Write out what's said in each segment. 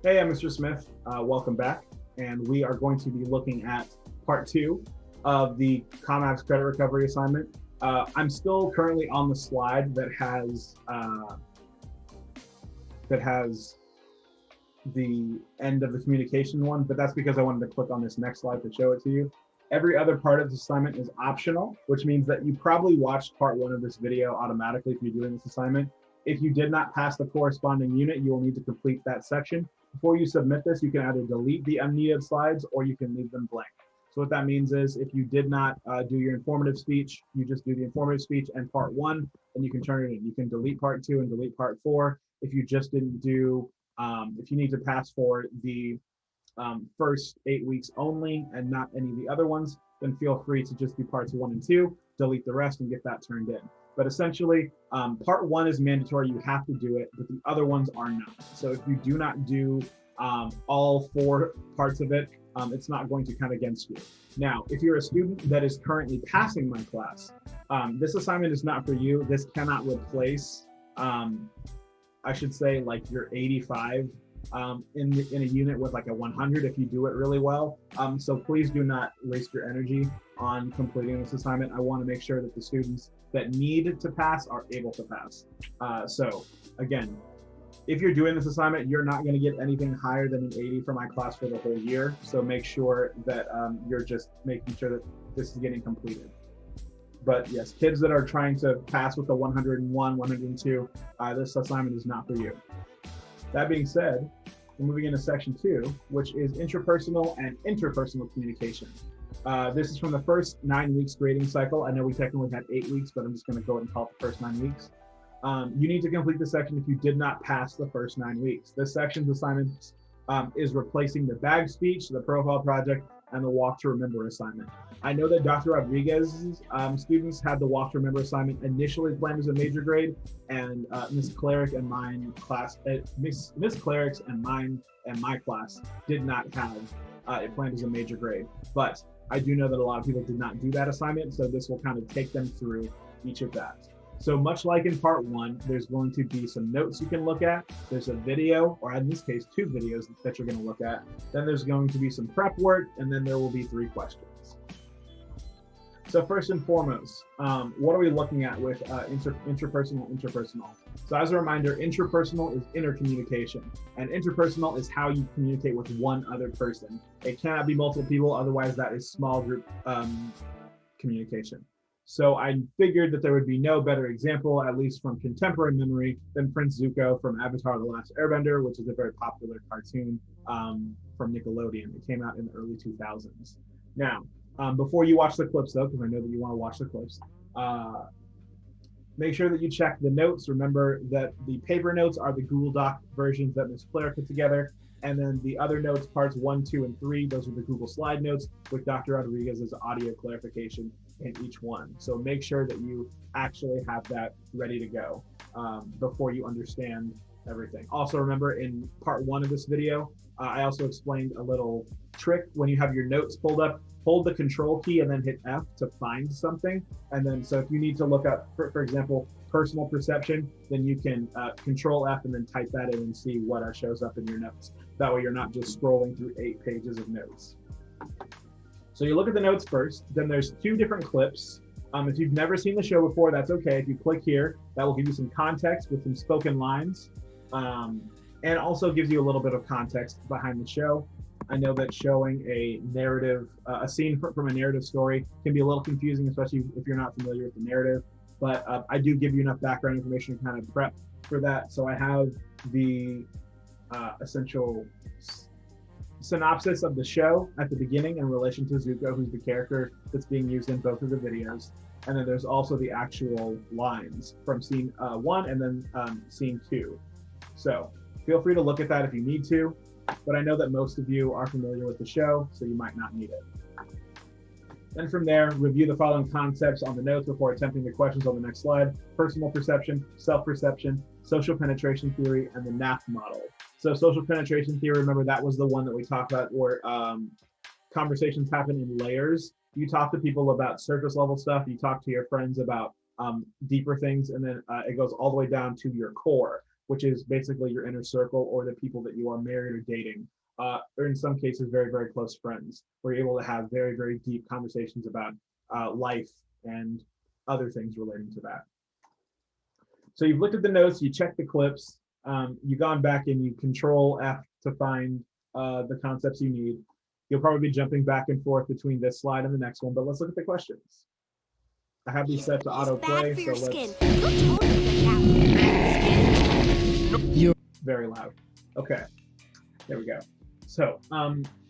Hey, I'm Mr. Smith. Welcome back. And we are going to be looking at part two of the ComApps credit recovery assignment. I'm still currently on the slide that has the end of the communication one, but that's because I wanted to click on this next slide to show it to you. Every other part of this assignment is optional, which means that you probably watched part one of this video automatically if you're doing this assignment. If you did not pass the corresponding unit, you will need to complete that section. Before you submit this, you can either delete the unneeded slides or you can leave them blank. So what that means is if you did not do your informative speech, you just do the informative speech and part one, and you can turn it in. You can delete part two and delete part four. If you just didn't do, if you need to pass for the first 8 weeks only and not any of the other ones, then feel free to just do parts one and two, delete the rest and get that turned in. But essentially, part one is mandatory, you have to do it, but the other ones are not. So if you do not do all four parts of it, it's not going to count against you. Now, if you're a student that is currently passing my class, this assignment is not for you. This cannot replace, I should say, like your 85 in a unit with like a 100 if you do it really well. So please do not waste your energy on completing this assignment. I want to make sure that the students that need to pass are able to pass. So again, if you're doing this assignment, you're not going to get anything higher than an 80 for my class for the whole year. So make sure that you're just making sure that this is getting completed. But yes, kids that are trying to pass with the 101, 102, this assignment is not for you. That being said, we're moving into section two, which is intrapersonal and interpersonal communication. This is from the first 9 weeks grading cycle. I know we technically had 8 weeks, but I'm just going to go ahead and call it the first 9 weeks. You need to complete the section if you did not pass the first 9 weeks. This section's assignment is replacing the bag speech, the profile project, and the walk to remember assignment. I know that Dr. Rodriguez's students had the walk to remember assignment initially planned as a major grade, and Miss Cleric and mine class, Miss Cleric's and mine and my class did not have it planned as a major grade. But I do know that a lot of people did not do that assignment, so this will kind of take them through each of that. So much like in part one, there's going to be some notes you can look at. There's a video, or in this case, 2 videos that you're going to look at. Then there's going to be some prep work, and then there will be 3 questions. So first and foremost, what are we looking at with interpersonal? So as a reminder, intrapersonal is intercommunication, and interpersonal is how you communicate with one other person. It cannot be multiple people, otherwise that is small group communication. So I figured that there would be no better example, at least from contemporary memory, than Prince Zuko from Avatar: The Last Airbender, which is a very popular cartoon from Nickelodeon. It came out in the early 2000s. Now, before you watch the clips though, because I know that you want to watch the clips, make sure that you check the notes. Remember that the paper notes are the Google Doc versions that Ms. Claire put together. And then the other notes, parts 1, 2, and 3, those are the Google Slide notes with Dr. Rodriguez's audio clarification in each one. So make sure that you actually have that ready to go before you understand everything. Also remember in part 1 of this video, I also explained a little trick. When you have your notes pulled up, hold the control key and then hit F to find something. And then, so if you need to look up, for example, personal perception, then you can control F and then type that in and see what shows up in your notes. That way you're not just scrolling through 8 pages of notes. So you look at the notes first, then there's 2 different clips. If you've never seen the show before, that's okay. If you click here, that will give you some context with some spoken lines, and also gives you a little bit of context behind the show. I know that showing a narrative, a scene from a narrative story can be a little confusing, especially if you're not familiar with the narrative, but I do give you enough background information to kind of prep for that. So I have the essential synopsis of the show at the beginning in relation to Zuko, who's the character that's being used in both of the videos. And then there's also the actual lines from scene 1 and then scene 2. So feel free to look at that if you need to, but I know that most of you are familiar with the show, so you might not need it. Then from there, review the following concepts on the notes before attempting the questions on the next slide: personal perception, self-perception, social penetration theory, and the NAP model. So social penetration theory, remember that was the one that we talked about where conversations happen in layers. You talk to people about surface level stuff, you talk to your friends about deeper things, and then it goes all the way down to your core. which is basically your inner circle or the people that you are married or dating, or in some cases, very, very close friends, where you're able to have very, very deep conversations about life and other things relating to that. So you've looked at the notes, you checked the clips, you've gone back and you Control F to find the concepts you need. You'll probably be jumping back and forth between this slide and the next one, but let's look at the questions. I have these set to autoplay, so let's. Very loud. Okay, there we go. So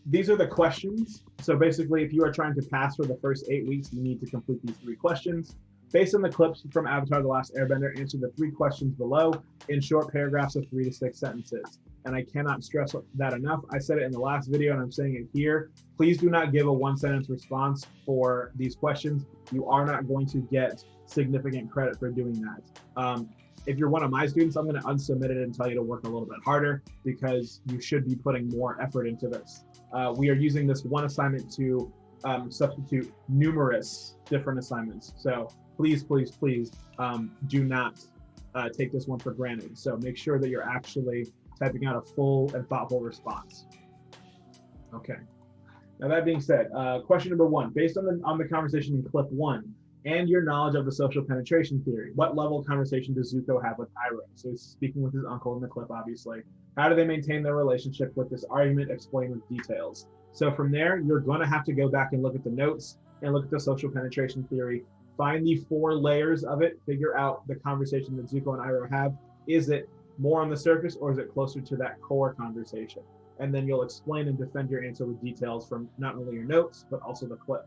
these are the questions. So basically, if you are trying to pass for the first 8 weeks, you need to complete these 3 questions. Based on the clips from Avatar: The Last Airbender, answer the 3 questions below in short paragraphs of 3 to 6 sentences. And I cannot stress that enough. I said it in the last video and I'm saying it here. Please do not give a 1-sentence response for these questions. You are not going to get significant credit for doing that. If you're one of my students, I'm going to unsubmit it and tell you to work a little bit harder because you should be putting more effort into this. We are using this one assignment to substitute numerous different assignments. So please, please, please do not take this one for granted. So make sure that you're actually typing out a full and thoughtful response. Okay. Now that being said, question number 1, based on the conversation in clip 1 and your knowledge of the social penetration theory, what level of conversation does Zuko have with Iroh? So he's speaking with his uncle in the clip, obviously. How do they maintain their relationship with this argument? Explain with details. So from there, you're going to have to go back and look at the notes and look at the social penetration theory. Find the 4 layers of it, figure out the conversation that Zuko and Iroh have. Is it more on the surface or is it closer to that core conversation? And then you'll explain and defend your answer with details from not only your notes, but also the clip.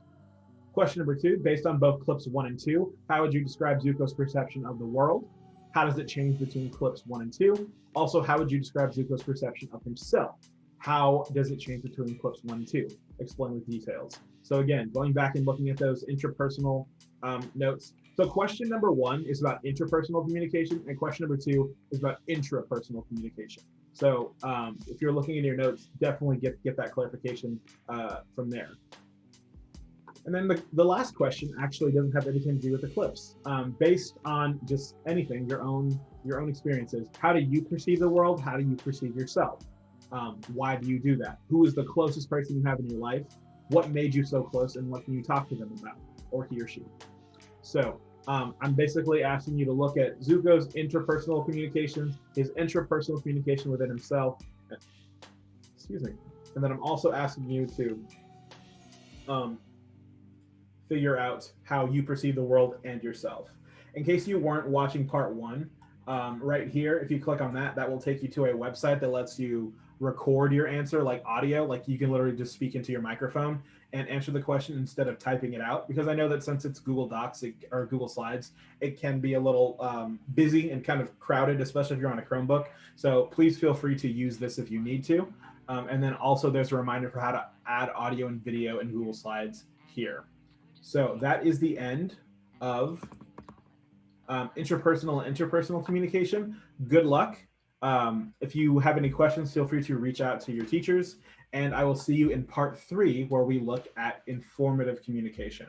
Question number 2, based on both clips 1 and 2, how would you describe Zuko's perception of the world? How does it change between clips 1 and 2? Also, how would you describe Zuko's perception of himself? How does it change between clips 1 and 2? Explain with details. So again, going back and looking at those interpersonal notes. So question number 1 is about interpersonal communication, and question number 2 is about intrapersonal communication. So if you're looking in your notes, definitely get that clarification from there. And then the last question actually doesn't have anything to do with the clips. Based on just anything, your own experiences, how do you perceive the world? How do you perceive yourself? Why do you do that? Who is the closest person you have in your life? What made you so close, and what can you talk to them about, or he or she? So I'm basically asking you to look at Zuko's interpersonal communications, his intrapersonal communication within himself. Excuse me. And then I'm also asking you to figure out how you perceive the world and yourself. In case you weren't watching part 1, right here, if you click on that, that will take you to a website that lets you record your answer like audio, like you can literally just speak into your microphone and answer the question instead of typing it out, because I know that since it's Google Docs or Google Slides, it can be a little busy and kind of crowded, especially if you're on a Chromebook. So please feel free to use this if you need to. And then also there's a reminder for how to add audio and video in Google Slides here. So that is the end of intrapersonal and interpersonal communication. Good luck. If you have any questions, feel free to reach out to your teachers, and I will see you in part 3 where we look at informative communication.